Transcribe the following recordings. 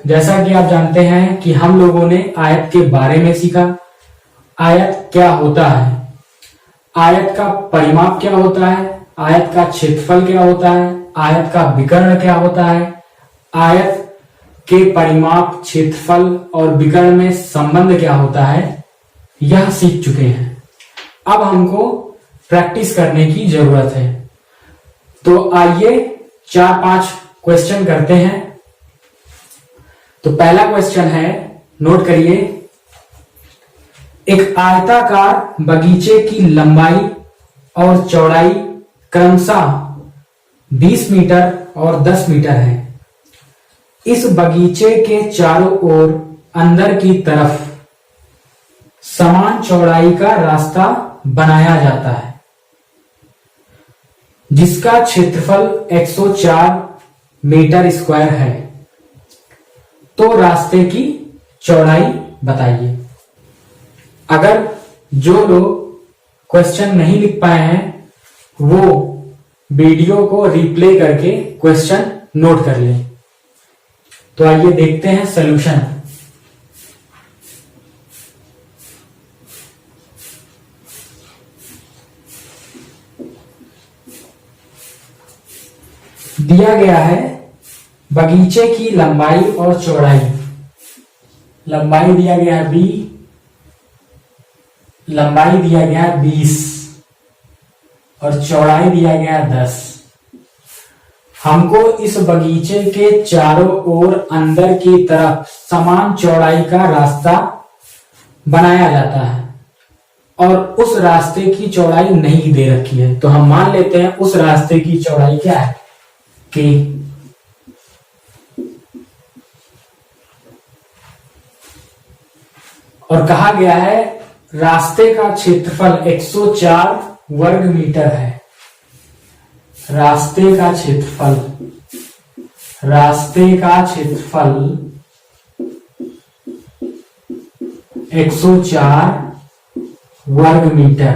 जैसा कि आप जानते हैं कि हम लोगों ने आयत के बारे में सीखा। आयत क्या होता है, आयत का परिमाप क्या होता है, आयत का क्षेत्रफल क्या होता है, आयत का विकर्ण क्या होता है, आयत के परिमाप, क्षेत्रफल और विकर्ण में संबंध क्या होता है, यह सीख चुके हैं। अब हमको प्रैक्टिस करने की जरूरत है। तो आइए 4-5 क्वेश्चन करते हैं। तो पहला क्वेश्चन है, नोट करिए। एक आयताकार बगीचे की लंबाई और चौड़ाई क्रमशः 20 मीटर और 10 मीटर है। इस बगीचे के चारों ओर अंदर की तरफ समान चौड़ाई का रास्ता बनाया जाता है, जिसका क्षेत्रफल 104 मीटर स्क्वायर है। तो रास्ते की चौड़ाई बताइए। अगर जो लोग क्वेश्चन नहीं लिख पाए हैं वो वीडियो को रिप्ले करके क्वेश्चन नोट कर लें। तो आइए देखते हैं सॉल्यूशन। दिया गया है बगीचे की लंबाई और चौड़ाई। लंबाई दिया गया है b, लंबाई दिया गया है 20 और चौड़ाई दिया गया है 10। हमको इस बगीचे के चारों ओर अंदर की तरफ समान चौड़ाई का रास्ता बनाया जाता है और उस रास्ते की चौड़ाई नहीं दे रखी है। तो हम मान लेते हैं उस रास्ते की चौड़ाई क्या है, k। और कहा गया है रास्ते का क्षेत्रफल 104 वर्ग मीटर है। रास्ते का क्षेत्रफल 104 वर्ग मीटर।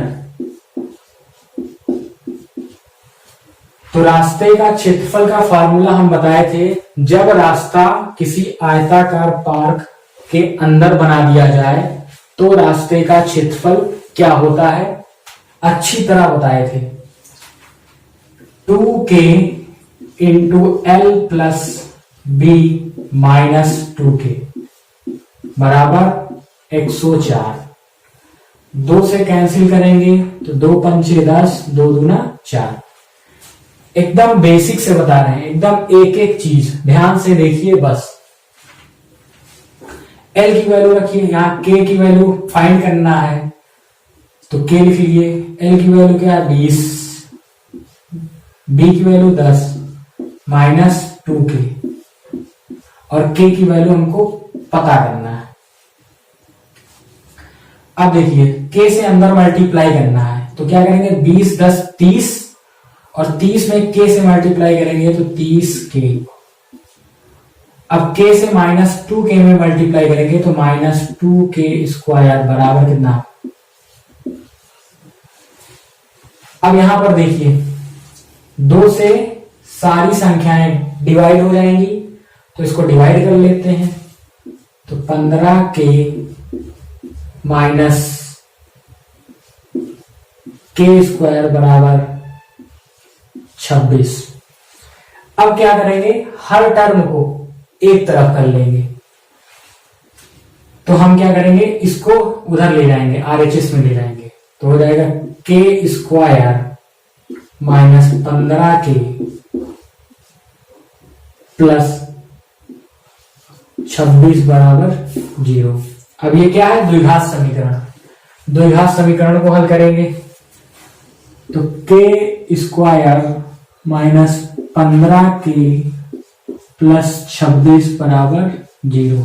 तो रास्ते का क्षेत्रफल का फार्मूला हम बताए थे, जब रास्ता किसी आयताकार पार्क के अंदर बना दिया जाए तो रास्ते का क्षेत्रफल क्या होता है, अच्छी तरह बताए थे। 2k into L plus B minus 2k बराबर 104। 2 से कैंसिल करेंगे तो 2 पंचे 10, 2 दूना 4। एकदम बेसिक से बता रहे हैं, एकदम एक एक चीज ध्यान से देखिए बस। L की वैल्यू रखिए, यहां K की वैल्यू फाइंड करना है तो K लिख लिए। L की वैल्यू क्या है 20, B की वैल्यू 10 माइनस 2k और K की वैल्यू हमको पता करना है। अब देखिए K से अंदर मल्टीप्लाई करना है तो क्या करेंगे, 20 10 30 और 30 में K से मल्टीप्लाई करेंगे तो 30k। अब K से माइनस 2k में मल्टीप्लाई करेंगे तो माइनस 2k स्क्वायर बराबर कितना। अब यहां पर देखिए 2 से सारी संख्याएं डिवाइड हो जाएंगी तो इसको डिवाइड कर लेते हैं। तो 15k माइनस k स्क्वायर बराबर 26। अब क्या करेंगे, हर टर्म को एक तरफ कर लेंगे। तो हम क्या करेंगे, इसको उधर ले जाएंगे, RHS में ले जाएंगे तो हो जाएगा k square minus 15k plus 26 बराबर 0। अब ये क्या है, द्विघात समीकरण। द्विघात समीकरण को हल करेंगे तो k square minus 15k plus 26 बराबर 0।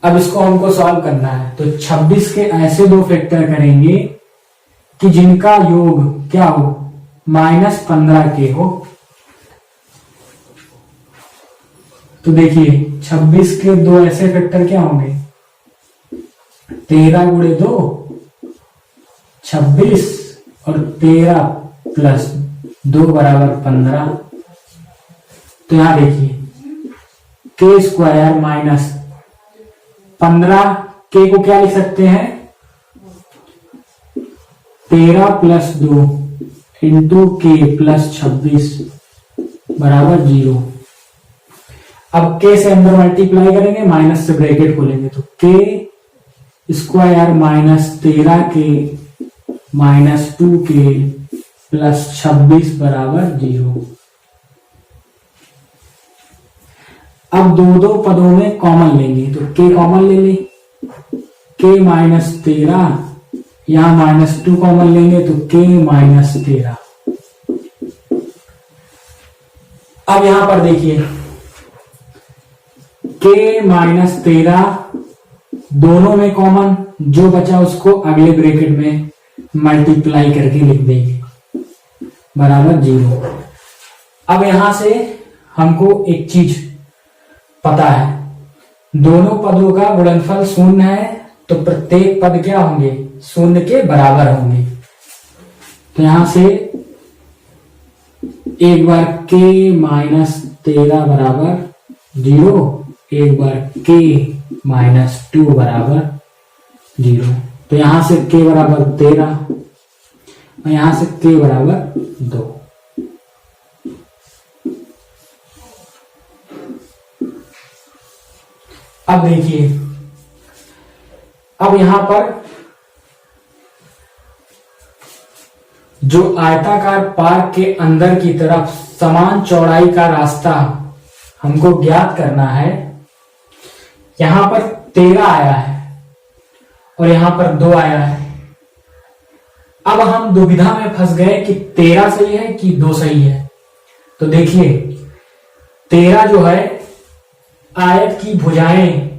अब इसको हमको सॉल्व करना है तो 26 के ऐसे दो फैक्टर करेंगे कि जिनका योग क्या हो, माइनस 15k हो। तो देखिए 26 के दो ऐसे फैक्टर क्या होंगे, 13 गुणे 2 26 और 13 प्लस 2 बराबर 15। तो यहां देखिए के स्क्वायर माइनस 15, के को क्या लिख सकते हैं 13 प्लस 2 इंटू के प्लस 26 बराबर 0। अब के से अंदर मल्टीप्लाई करेंगे, माइनस से ब्रैकेट खोलेंगे तो के स्क्वायर माइनस 13 के माइनस 2 के प्लस 26 बराबर 0। अब दो पदों में कॉमन लेंगे तो के कॉमन ले लें, के माइनस 13, यहां माइनस 2 कॉमन लेंगे तो के माइनस 13। अब यहां पर देखिए के माइनस 13 दोनों में कॉमन, जो बचा उसको अगले ब्रैकेट में मल्टीप्लाई करके लिख देंगे बराबर 0। अब यहां से हमको एक चीज पता है, दोनों पदों का गुणनफल शून्य है तो प्रत्येक पद क्या होंगे शून्य के बराबर होंगे। तो यहां से एक बार के माइनस 13 बराबर 0, एक बार के माइनस 2 बराबर 0। तो यहां से के बराबर 13 और यहां से के बराबर 2। अब देखिए, अब यहां पर जो आयताकार पार्क के अंदर की तरफ समान चौड़ाई का रास्ता हमको ज्ञात करना है, यहां पर 13 आया है और यहां पर 2 आया है। अब हम दुविधा में फंस गए कि 13 सही है कि 2 सही है। तो देखिए 13 जो है आयत की भुजाएं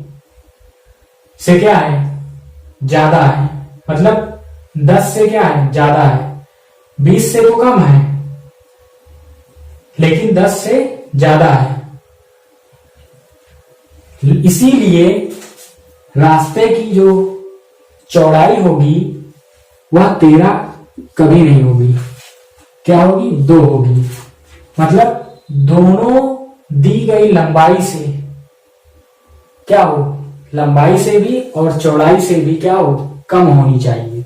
से क्या है ज्यादा है, मतलब 10 से क्या है ज्यादा है, 20 से तो कम है लेकिन 10 से ज्यादा है। इसीलिए रास्ते की जो चौड़ाई होगी वह 13 कभी नहीं होगी, क्या होगी 2 होगी। मतलब दोनों दी गई लंबाई से क्या हो, लंबाई से भी और चौड़ाई से भी क्या हो कम होनी चाहिए।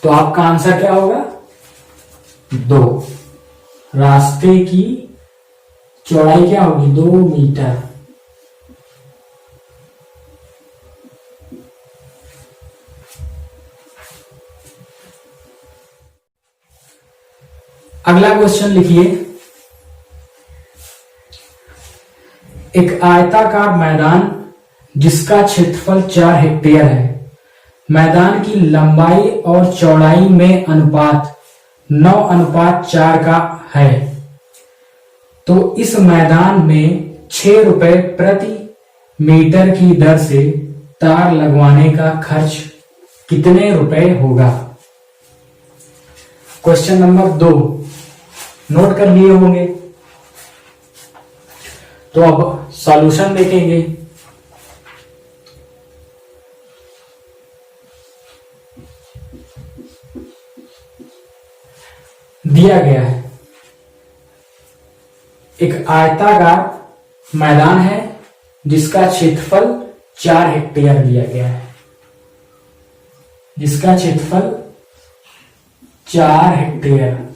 तो आपका आंसर क्या होगा 2। रास्ते की चौड़ाई क्या होगी 2 मीटर। अगला क्वेश्चन लिखिए, एक आयताकार मैदान जिसका क्षेत्रफल 4 हेक्टेयर है, मैदान की लंबाई और चौड़ाई में अनुपात 9:4 का है, तो इस मैदान में 6 रुपए प्रति मीटर की दर से तार लगवाने का खर्च कितने रुपए होगा। क्वेश्चन नंबर 2 नोट कर लिए होंगे, तो अब सॉल्यूशन देखेंगे। दिया गया है एक आयताकार मैदान है जिसका क्षेत्रफल 4 हेक्टेयर दिया गया है, जिसका क्षेत्रफल 4 हेक्टेयर,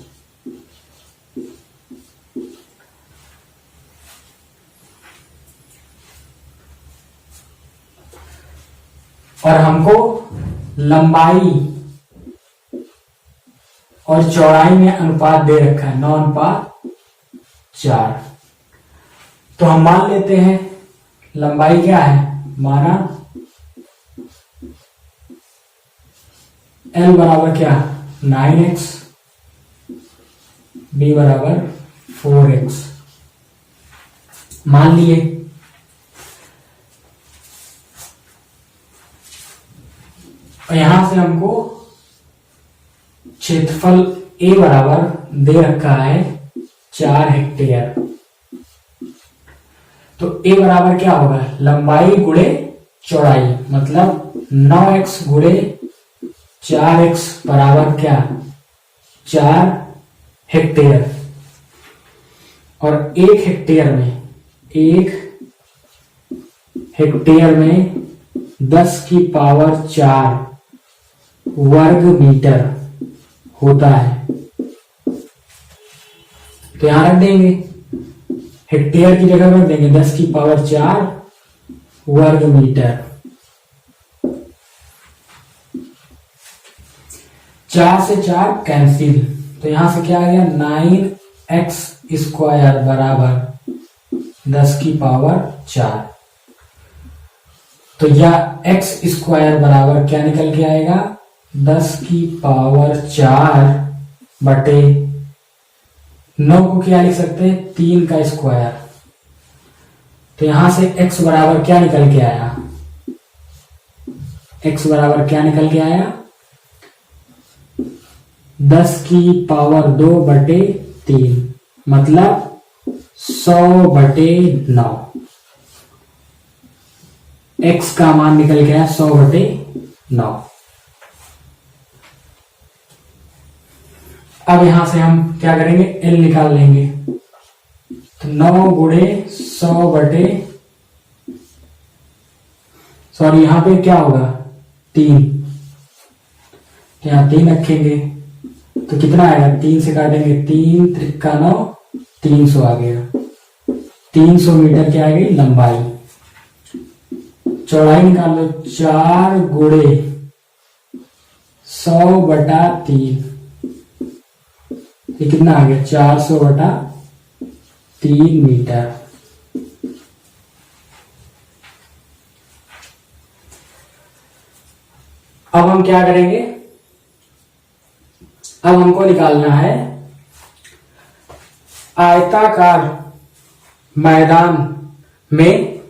और हमको लंबाई और चौड़ाई में अनुपात दे रखा है 9:4। तो हम मान लेते हैं लंबाई क्या है, माना L बराबर क्या 9x, B बराबर 4x मान लिए। और यहां से हमको क्षेत्रफल A बराबर दे रखा है 4 हेक्टेयर। तो A बराबर क्या होगा, लंबाई गुणे चौड़ाई, मतलब 9x गुणे 4x बराबर क्या 4 हेक्टेयर। और 1 हेक्टेयर में 10 की पावर 4 वर्ग मीटर होता है। तो यहां रख देंगे, हेक्टेयर की जगह रख देंगे 10 की पावर 4 वर्ग मीटर। 4 से 4 कैंसिल, तो यहां से क्या आ गया 9x² बराबर 10 की पावर 4। तो यह x² बराबर क्या निकल के आएगा 10 की पावर 4 बटे 9 को क्या लिख सकते हैं 3 का स्क्वायर। तो यहां से x बराबर क्या निकल के आया, x बराबर क्या निकल के आया 10 की पावर 2 बटे 3 मतलब 100 बटे 9। x का मान निकल गया 100 बटे 9। अब यहां से हम क्या करेंगे l निकाल लेंगे। तो 9 गुणे 100 बटे, सॉरी यहां पे क्या होगा 3, यहां 3 रखेंगे तो कितना आएगा 3 से काटेंगे 3 त्रिका 9, 300 आ गया। 300 मीटर क्या आ गई लंबाई। चौड़ाई निकाल लो 4 गुणे 100 बटा 3, ये कितना आ गया 400 बटा 3 मीटर। अब हम क्या करेंगे, अब हमको निकालना है आयताकार मैदान में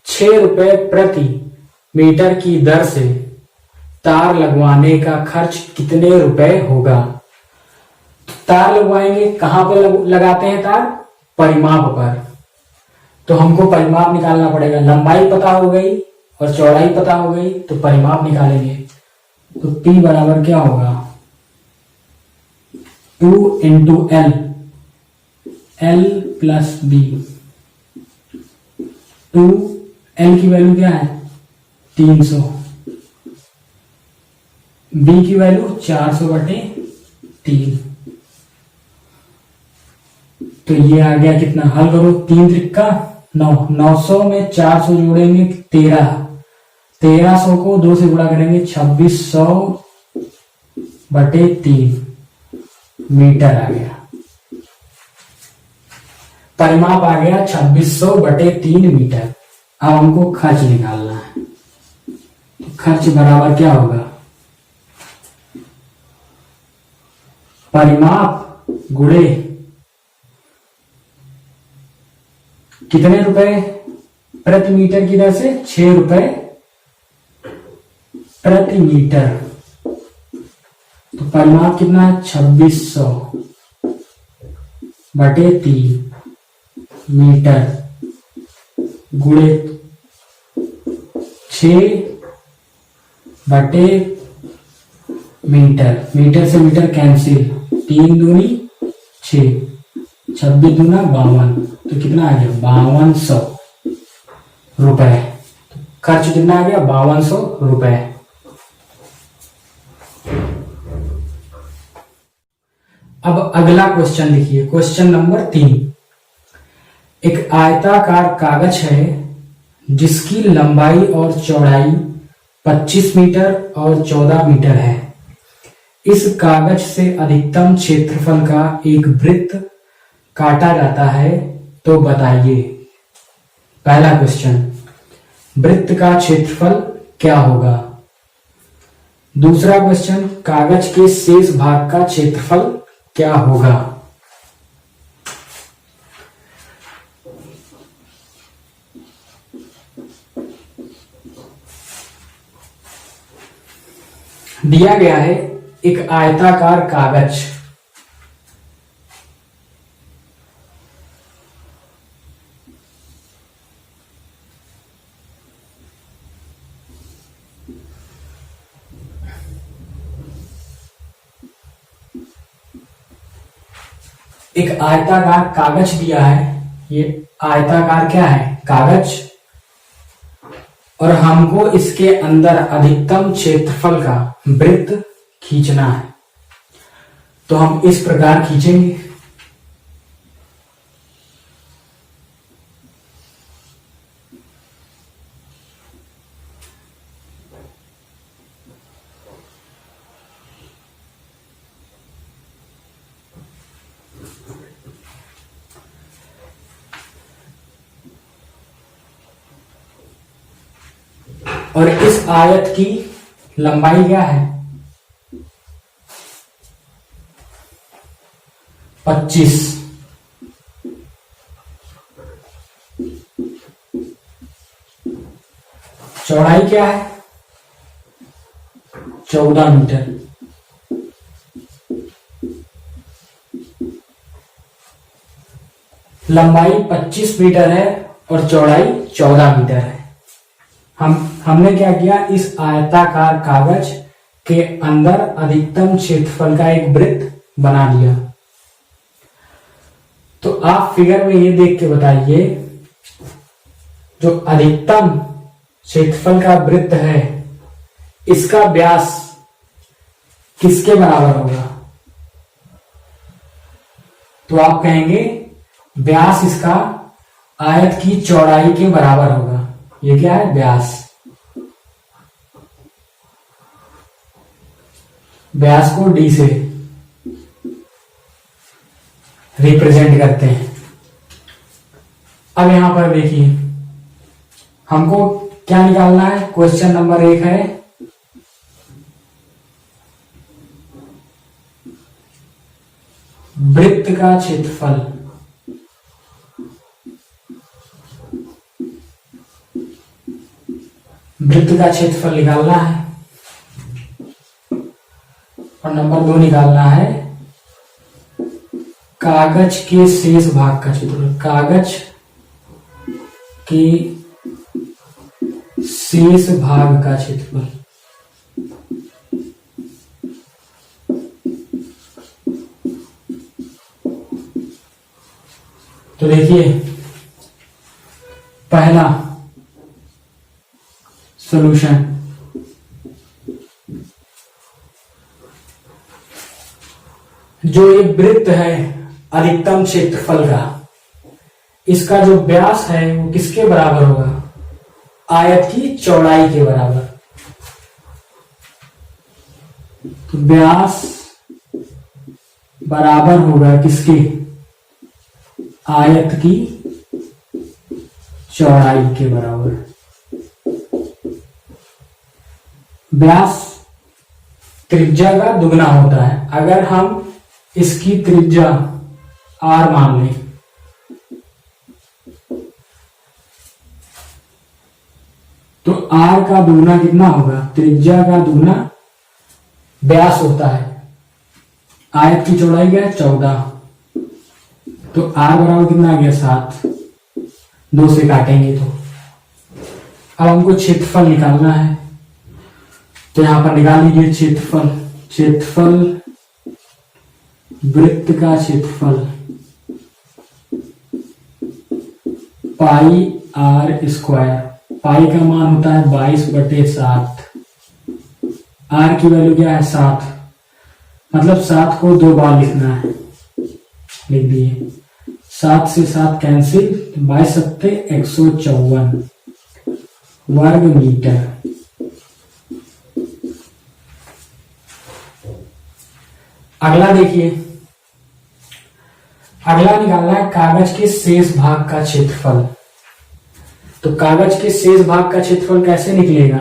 6 रुपए प्रति मीटर की दर से तार लगवाने का खर्च कितने रुपए होगा। तार लगवाएंगे, कहां पे लगाते हैं तार, परिमाप पर। तो हमको परिमाप निकालना पड़ेगा, लंबाई पता हो गई और चौड़ाई पता हो गई तो परिमाप निकालेंगे। तो P बराबर क्या होगा 2 into L, L plus B। 2 L की वैल्यू क्या है 300, B की वैल्यू 400 बटे 3। तो ये आ गया कितना, हल करो 3 त्रिका 9, 900 में 400 जोड़ेंगे 13, 1300 को 2 से गुणा करेंगे 2600 बटे 3 मीटर आ गया। परिमाप आ गया 2600 बटे 3 मीटर। अब हमको खर्च निकालना है, तो खर्च बराबर क्या होगा परिमाप गुणे कितने रुपए प्रति मीटर की दर से 6 रुपए प्रति मीटर। तो परिमाप कितना है 2600 बटे 3 मीटर गुणे 6 बटे मीटर, मीटर से मीटर कैंसिल, 3 दूनी 6, 26 दूना 52, तो कितना आ गया 5200 रुपए। तो खर्च कितना आ गया 5200 रुपए। अब अगला क्वेश्चन देखिए, क्वेश्चन नंबर 3। एक आयताकार कागज है जिसकी लंबाई और चौड़ाई 25 मीटर और 14 मीटर है। इस कागज से अधिकतम क्षेत्रफल का एक वृत्त काटा जाता है, तो बताइए। पहला क्वेश्चन, वृत्त का क्षेत्रफल क्या होगा। दूसरा क्वेश्चन, कागज के शेष भाग का क्षेत्रफल क्या होगा। दिया गया है एक आयताकार कागज, एक आयताकार कागज दिया है, ये आयताकार क्या है, कागज, और हमको इसके अंदर अधिकतम क्षेत्रफल का वृत्त खींचना है। तो हम इस प्रकार खींचेंगे। और इस आयत की लंबाई क्या है, 25। चौड़ाई क्या है, 14 मीटर। लंबाई 25 मीटर है और चौड़ाई 14 मीटर है। हमने क्या किया, इस आयताकार कागज के अंदर अधिकतम क्षेत्रफल का एक वृत्त बना दिया। तो आप फिगर में ये देख के बताइए, जो अधिकतम क्षेत्रफल का वृत्त है, इसका व्यास किसके बराबर होगा? तो आप कहेंगे व्यास इसका आयत की चौड़ाई के बराबर होगा। ये क्या है, व्यास। व्यास को डी से रिप्रेजेंट करते हैं। अब यहां पर देखिए, हमको क्या निकालना है, क्वेश्चन नंबर 1 है वृत्त का क्षेत्रफल। वृत्त का क्षेत्रफल निकालना है। और नंबर 2 निकालना है कागज के शेष भाग का क्षेत्रफल। कागज के शेष भाग का क्षेत्रफल। तो देखिए, पहला सॉल्यूशन, जो ये वृत्त है अधिकतम क्षेत्रफल का, इसका जो व्यास है वो किसके बराबर होगा, आयत की चौड़ाई के बराबर। तो व्यास बराबर होगा किसके, आयत की चौड़ाई के बराबर। व्यास त्रिज्या का दुगना होता है। अगर हम इसकी त्रिज्या r मान लें, तो r का दुगना कितना होगा, त्रिज्या का दुगना व्यास होता है। आयत की चौड़ाई क्या है, 14। तो r बराबर कितना आ गया, 7। 2 से काटेंगे तो। अब हमको क्षेत्रफल निकालना है, तो यहां पर निकाल लीजिए क्षेत्रफल। क्षेत्रफल, वृत्त का क्षेत्रफल पाई r स्क्वायर। पाई का मान होता है 22/7। r की वैल्यू क्या है, 7। मतलब 7 को 2 बार लिखना है, लिख दिए। 7 से 7 कैंसिल, 22 सत्ते 154 वर्ग मीटर। अगला देखिए, अगला निकालना है कागज के शेष भाग का क्षेत्रफल। तो कागज के शेष भाग का क्षेत्रफल कैसे निकलेगा,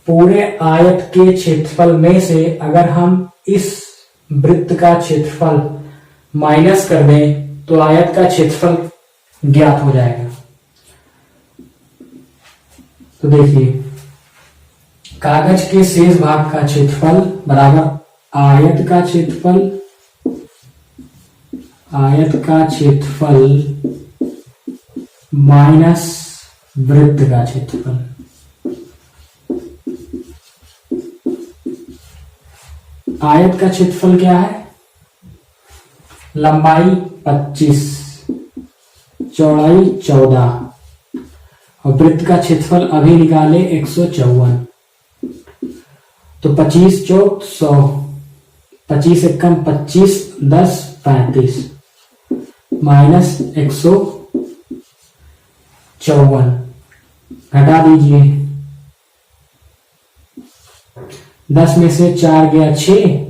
पूरे आयत के क्षेत्रफल में से अगर हम इस वृत्त का क्षेत्रफल माइनस कर दें तो आयत का क्षेत्रफल ज्ञात हो जाएगा। तो देखिए, कागज के शेष भाग का क्षेत्रफल बराबर आयत का क्षेत्रफल, आयत का क्षेत्रफल माइनस वृत्त का क्षेत्रफल। आयत का क्षेत्रफल क्या है, लंबाई 25, चौड़ाई 14 और वृत्त का क्षेत्रफल अभी निकाले 154। तो 25 चौक 100, 25 एकम 25, 10 35 माइनस 154 घटा दीजिए। 10 में से 4 गया 6,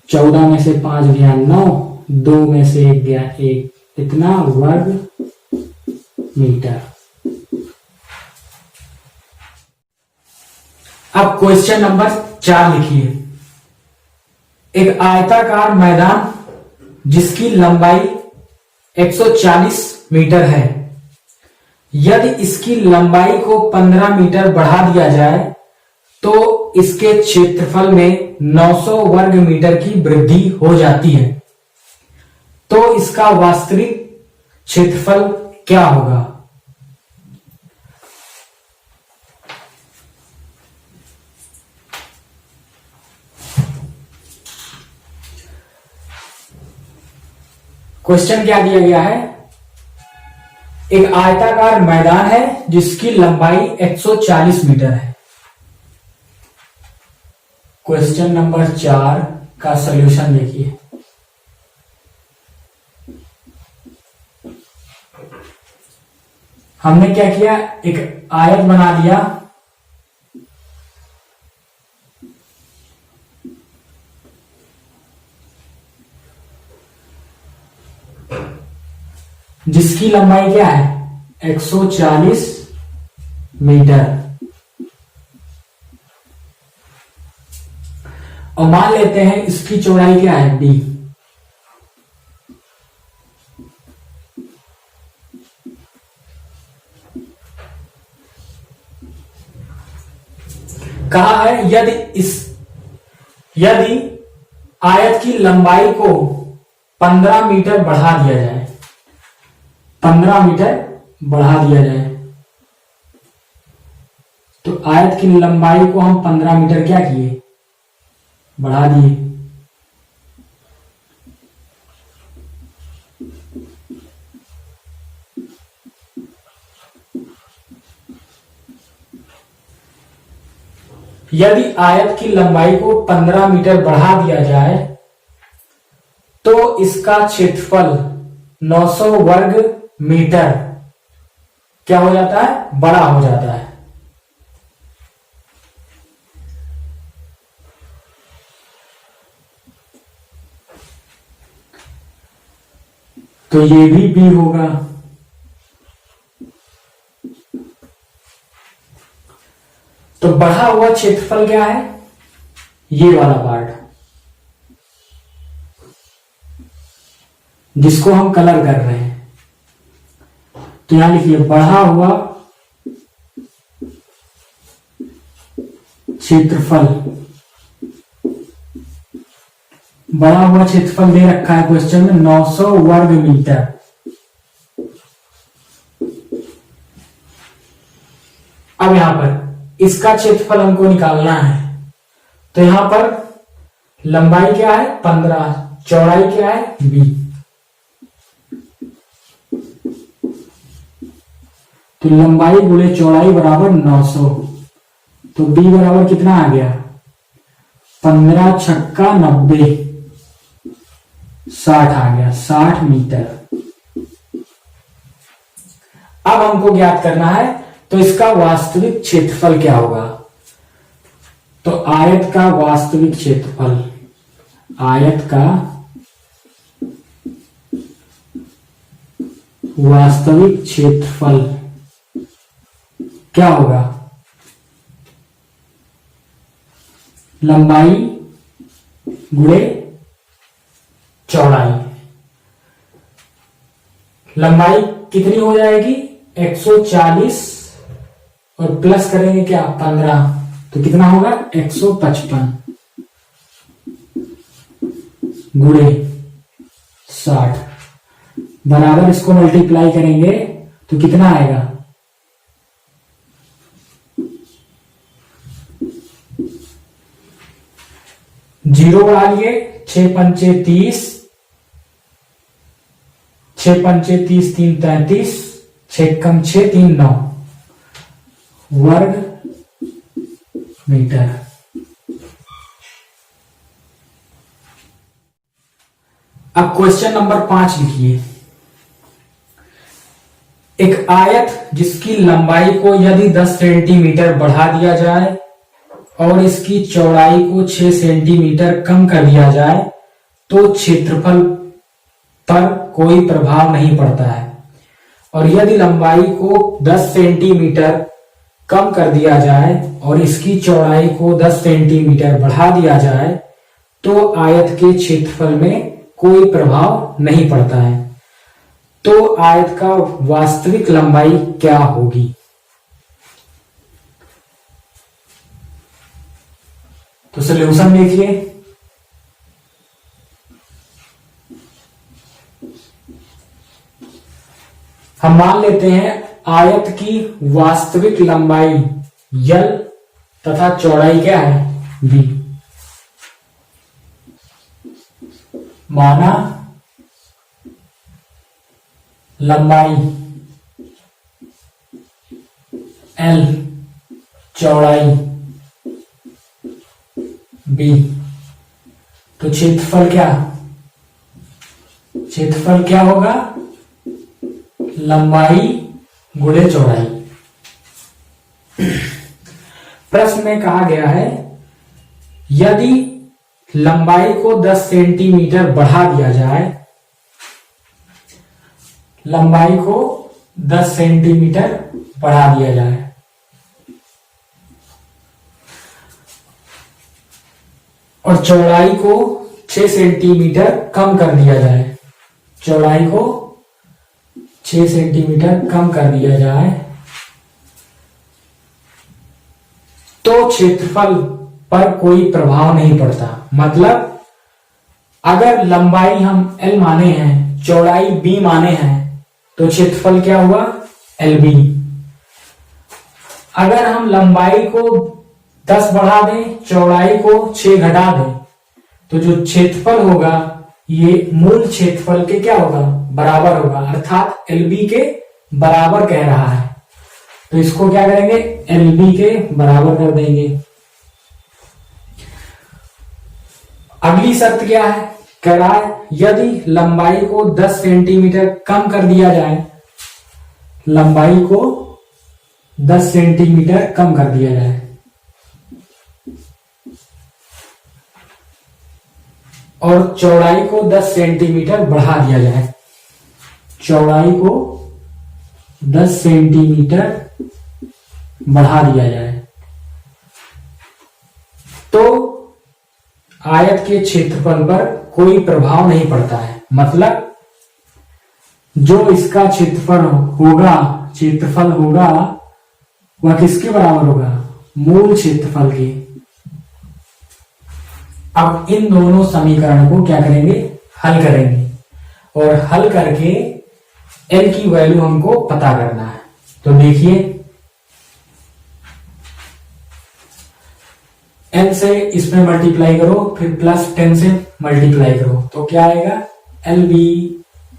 14 में से 5 गया 9, 2 में से 1 गया 1, इतना वर्ग मीटर। अब क्वेश्चन नंबर 4 लिखिए। एक आयताकार मैदान जिसकी लंबाई 140 मीटर है, यदि इसकी लंबाई को 15 मीटर बढ़ा दिया जाए तो इसके क्षेत्रफल में 900 वर्ग मीटर की वृद्धि हो जाती है, तो इसका वास्तविक क्षेत्रफल क्या होगा? क्वेश्चन क्या दिया गया है? एक आयताकार मैदान है जिसकी लंबाई 140 मीटर है। क्वेश्चन नंबर 4 का सॉल्यूशन देखिए। हमने क्या किया, एक आयत बना दिया, जिसकी लंबाई क्या है 140 मीटर, और मान लेते हैं इसकी चौड़ाई क्या है d। कहा है यदि आयत की लंबाई को 15 मीटर बढ़ा दिया जाए, 15 मीटर बढ़ा दिया जाए, तो आयत की लंबाई को हम 15 मीटर क्या किए, बढ़ा दिए। यदि आयत की लंबाई को 15 मीटर बढ़ा दिया जाए तो इसका क्षेत्रफल 900 वर्ग मीटर क्या हो जाता है, बड़ा हो जाता है। तो ये भी बी होगा। तो बढ़ा हुआ क्षेत्रफल क्या है, ये वाला पार्ट जिसको हम कलर कर रहे हैं। तो यहां लिखिए बढ़ा हुआ क्षेत्रफल, बढ़ा हुआ क्षेत्रफल दे रखा है क्वेश्चन में 900 वर्ग मीटर। अब यहां पर इसका क्षेत्रफल हमको निकालना है, तो यहां पर लंबाई क्या है 15, चौड़ाई क्या है b। तो लंबाई गुणे चौड़ाई बराबर 900, तो b बराबर कितना आ गया 15 छक्का 90, 60 आ गया, 60 मीटर। अब हमको ज्ञात करना है तो इसका वास्तविक क्षेत्रफल क्या होगा। तो आयत का वास्तविक क्षेत्रफल, आयत का वास्तविक क्षेत्रफल क्या होगा, लंबाई गुणे चौड़ाई। लंबाई कितनी हो जाएगी 140 और प्लस करेंगे क्या 15, तो कितना होगा 155 गुणे 60 बराबर, इसको मल्टीप्लाई करेंगे तो कितना आएगा 0 बढ़ा लिए, 6 पंचे 30 6 पंचे 30, 3 33, 6 कम 6 3 9 वर्ग मीटर। अब क्वेश्चन नंबर 5 लिखिए। एक आयत जिसकी लंबाई को यदि 10 सेंटीमीटर बढ़ा दिया जाए और इसकी चौड़ाई को 6 सेंटीमीटर कम कर दिया जाए तो क्षेत्रफल पर कोई प्रभाव नहीं पड़ता है। और यदि लंबाई को 10 सेंटीमीटर कम कर दिया जाए और इसकी चौड़ाई को 10 सेंटीमीटर बढ़ा दिया जाए तो आयत के क्षेत्रफल में कोई प्रभाव नहीं पड़ता है। तो आयत का वास्तविक लंबाई क्या होगी? तो सॉल्यूशन देखिए। हम मान लेते हैं आयत की वास्तविक लंबाई L तथा चौड़ाई क्या है B। माना लंबाई L, चौड़ाई B, तो क्षेत्रफल क्या होगा? लंबाई गुणे चौड़ाई। प्रश्न में कहा गया है यदि लंबाई को 10 सेंटीमीटर बढ़ा दिया जाए, लंबाई को 10 सेंटीमीटर बढ़ा दिया जाए और चौड़ाई को 6 सेंटीमीटर कम कर दिया जाए, चौड़ाई को 6 सेंटीमीटर कम कर दिया जाए तो क्षेत्रफल पर कोई प्रभाव नहीं पड़ता। मतलब अगर लंबाई हम L माने हैं, चौड़ाई B माने हैं, तो क्षेत्रफल क्या हुआ? LB। अगर हम लंबाई को 10 बढ़ा दें, चौड़ाई को 6 घटा दें, तो जो क्षेत्रफल होगा ये मूल क्षेत्रफल के क्या होगा? बराबर होगा, अर्थात LB के बराबर कह रहा है। तो इसको क्या करेंगे? LB के बराबर कर देंगे। अगली शर्त क्या है? कह रहा है यदि लंबाई को 10 सेंटीमीटर कम कर दिया जाए, लंबाई को 10 सेंटीमीटर कम कर दिया जाए और चौड़ाई को 10 सेंटीमीटर बढ़ा दिया जाए, चौड़ाई को 10 सेंटीमीटर बढ़ा दिया जाए, तो आयत के क्षेत्रफल पर कोई प्रभाव नहीं पड़ता है। मतलब जो इसका क्षेत्रफल होगा वह किसके बराबर होगा? मूल क्षेत्रफल के। अब इन दोनों समीकरण को क्या करेंगे? हल करेंगे और हल करके L की वैल्यू हमको पता करना है। तो देखिए N से इसमें मल्टीप्लाई करो, फिर प्लस 10 से मल्टीप्लाई करो, तो क्या आएगा? LB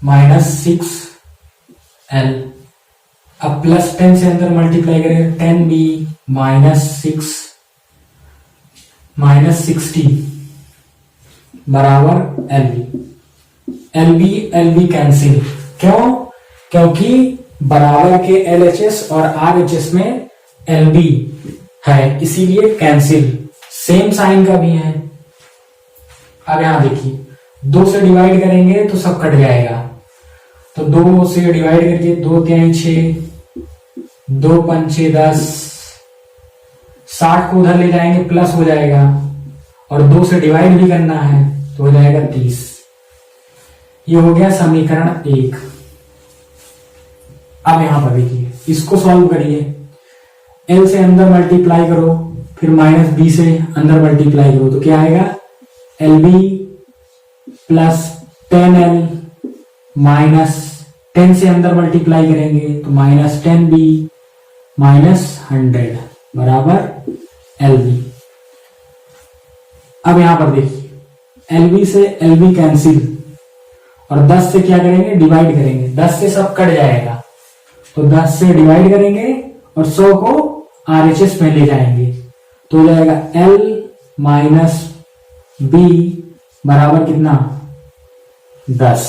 minus 6L। अब प्लस 10 से अंदर मल्टीप्लाई करें, 10B माइनस 6 माइनस 60 बराबर LB कैंसिल। क्यों? क्योंकि बराबर के LHS और RHS में LB है, इसीलिए कैंसिल। सेम साइन का भी है। अब यहां देखिए 2 से डिवाइड करेंगे तो सब कट जाएगा, तो 2 से डिवाइड करके 2 3 6, 2 पंचे 10, 60 को उधर ले जाएंगे प्लस हो जाएगा और 2 से डिवाइड भी करना है तो हो जाएगा 30। ये हो गया समीकरण 1। अब यहां पर देखिए इसको सॉल्व करिए। L से अंदर मल्टीप्लाई करो, फिर माइनस B से अंदर मल्टीप्लाई करो, तो क्या आएगा? LB प्लस 10L माइनस 10 से अंदर मल्टीप्लाई करेंगे तो माइनस 10B माइनस 100 बराबर LB। अब यहां पर देखिए LB से LB कैंसिल और 10 से क्या करेंगे, डिवाइड करेंगे। 10 से सब कट जाएगा, तो 10 से डिवाइड करेंगे और 100 को RHS में ले जाएंगे, तो हो जाएगा L माइनस B बराबर कितना, 10।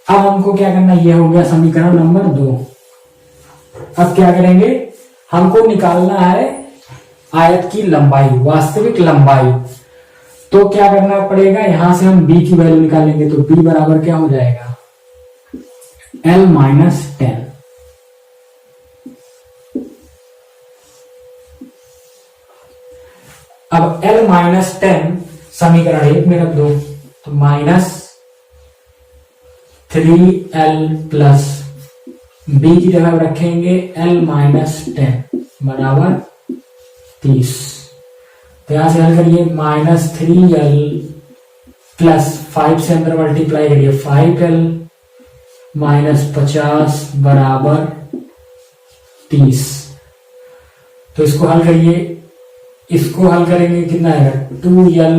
अब हमको क्या करना, ये हो गया समीकरण नंबर 2। अब क्या करेंगे, हमको निकालना है आयत की लंबाई, वास्तविक लंबाई। तो क्या करना पड़ेगा, यहां से हम b की वैल्यू निकालेंगे, तो b बराबर क्या हो जाएगा, L माइनस 10। अब L माइनस 10 समीकरण 1 में रख दो, तो माइनस 3L प्लस b की जगह रखेंगे L माइनस 10 बराबर 30। तो यहां से हल करिए, माइनस 3L प्लस 5 से अंदर मल्टीप्लाई करिए, 5L माइनस 50 बराबर 30। तो इसको हल करिए, इसको हल करेंगे कितना आएगा, 2L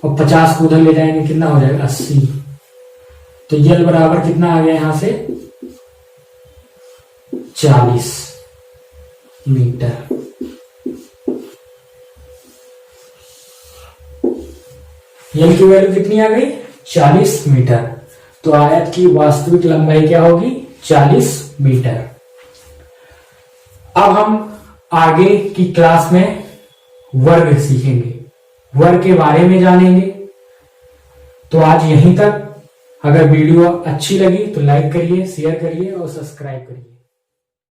और 50 को उधर ले जाएंगे, कितना हो जाएगा 80। तो L बराबर कितना आ गया यहां से 40 मीटर। L की वैल्यू कितनी आ गई, 40 मीटर। तो आयत की वास्तविक लंबाई क्या होगी, 40 मीटर। अब हम आगे की क्लास में वर्ग सीखेंगे, वर्ग के बारे में जानेंगे। तो आज यहीं तक। अगर वीडियो अच्छी लगी तो लाइक करिए, शेयर करिए और सब्सक्राइब करिए।